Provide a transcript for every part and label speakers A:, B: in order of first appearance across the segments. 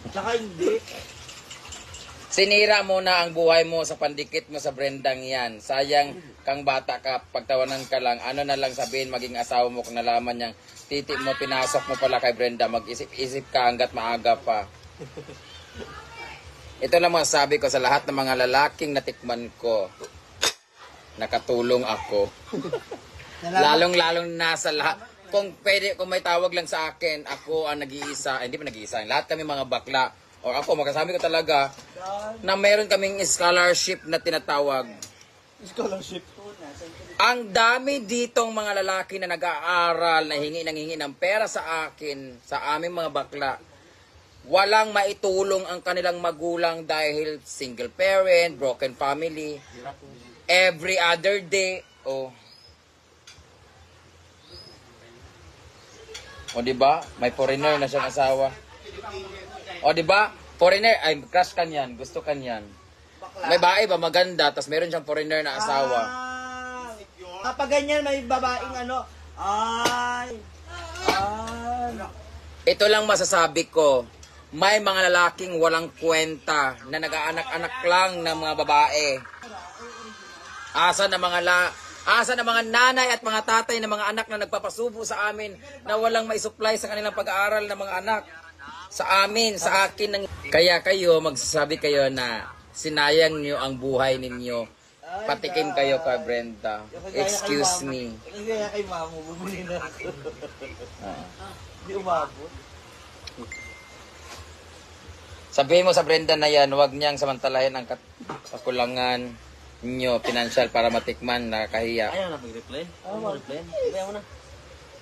A: Tsaka hindi.
B: Sinira mo na ang buhay mo sa pandikit mo sa Brendang yan. Sayang kang bata ka, pagtawanan ka lang. Ano na lang sabihin maging asawa mo kung nalaman niyang titi mo, pinasok mo pala kay Brenda. Mag-isip-isip ka hanggat maaga pa. Ito lang masasabi ko sa lahat ng mga lalaking natikman ko. Nakatulong ako. Lalong-lalong nasa lahat. Kung pwede, kung may tawag lang sa akin, ako ang nag-iisa, hindi pa nag-iisa, lahat kami mga bakla, o ako, magkasabi ko talaga, na meron kaming scholarship na tinatawag.
A: Scholarship.
B: Ang dami ditong mga lalaki na nag-aaral, na hingi ng pera sa akin, sa aming mga bakla. Walang maitulong ang kanilang magulang dahil single parent, broken family. Every other day, O diba? May foreigner na siyang asawa. O diba? Foreigner, ay crush ka niyan, gusto ka niyan. May bae ba maganda, tapos meron siyang foreigner na asawa.
A: Kapag ganyan may babaeng ano,
B: Ito lang masasabi ko, may mga lalaking walang kwenta na nag-aanak-anak lang ng mga babae. Asa na mga nanay at mga tatay ng mga anak na nagpapasubo sa amin na walang maisupply sa kanilang pag-aaral ng mga anak. Sa amin, sa akin. Kaya kayo, magsasabi kayo na sinayang nyo ang buhay ninyo. Patikim kayo kay Brenda. Excuse me.
A: Kaya kay mamo, bumili na ako. Hindi umabot.
B: Sabihin mo sa Brenda na yan, huwag niyang samantalahin ang kakulangan nyo, financial, para matikman, nakakahiya.
A: Ayaw na mag-reply. Ayaw na.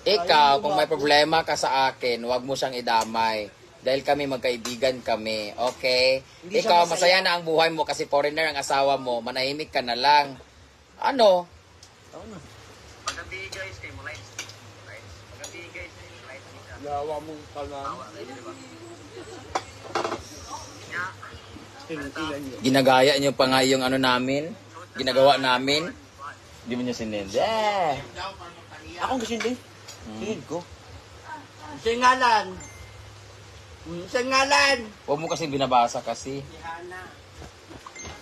B: Ikaw, kung may problema ka sa akin, huwag mo siyang idamay. Dahil kami magkaibigan kami, okay? Ikaw, masaya na ang buhay mo kasi foreigner ang asawa mo, manahimik ka na lang. Ano?
C: Pagkabi guys, kay mo lights. Pagkabi guys, lights ka.
A: Yawa mong kanan.
B: Ginagaya nyo pa nga yung ano namin, ginagawa namin. Hindi mo nyo sinend.
A: Akong kasindi. Sinid ko. Singalan. Singalan.
B: Huwag mo kasi binabasa kasi.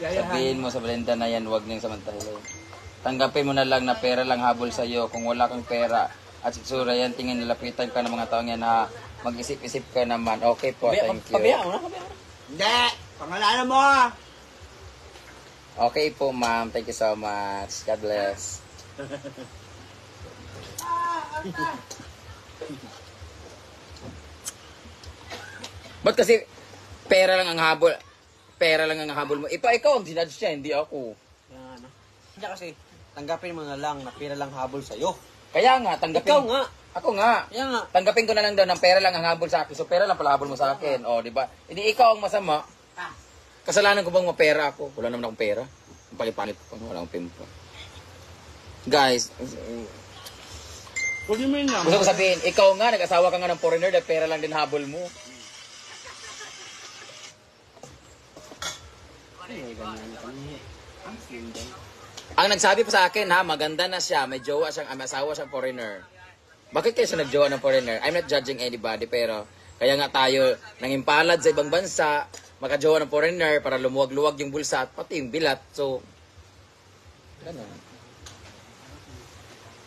B: Sabihin mo sa Brenda na yan, huwag niyang samantalahin. Tanggapin mo na lang na pera lang habol sa'yo. Kung wala kang pera at sitsura yan, tingin nalapitan ka ng mga taong yan na mag-isip-isip ka naman. Okay po, thank you.
A: Pabayaan mo na. Hindi. Pangalanan mo.
B: Okay po, ma'am. Thank you so much. God bless. Ba't kasi pera lang ang habol? Pera lang ang habol mo. Ikaw ang dinudge siya, hindi ako.
A: Yan. Hindi kasi, tanggapin mo na lang na pera lang habol sa'yo.
B: Kaya nga, tanggapin.
A: Ikaw nga.
B: Ako nga.
A: Kaya nga.
B: Tanggapin ko na lang daw ng pera lang ang habol sa akin. So pera lang pala habol mo sa akin. O, di ba? Hindi ikaw ang masama. Kasalanan ko bang mapera ako? Wala naman akong pera. Ang palit-palit ko. Wala akong pimpa. Guys,
A: What do you mean na?
B: gusto ko sabihin, ikaw nga, nag-asawa ka nga ng foreigner dahil pera lang din habol mo. Ang nagsabi pa sa akin, ha, maganda na siya, may jowa siyang, may asawa siyang foreigner. Bakit kayo siya nagjowa ng foreigner? I'm not judging anybody, pero kaya nga tayo nangimpalad sa ibang bansa, makajowa ng foreigner para lumuwag-luwag yung bulsa at pati yung bilat. So, ganun.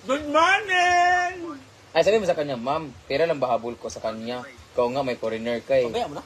A: Good morning!
B: Ay, sabi mo sa kanya, ma'am, pera lang bahabol ko sa kanya. Ikaw nga, may foreigner ka eh.
A: Pabayaan mo na.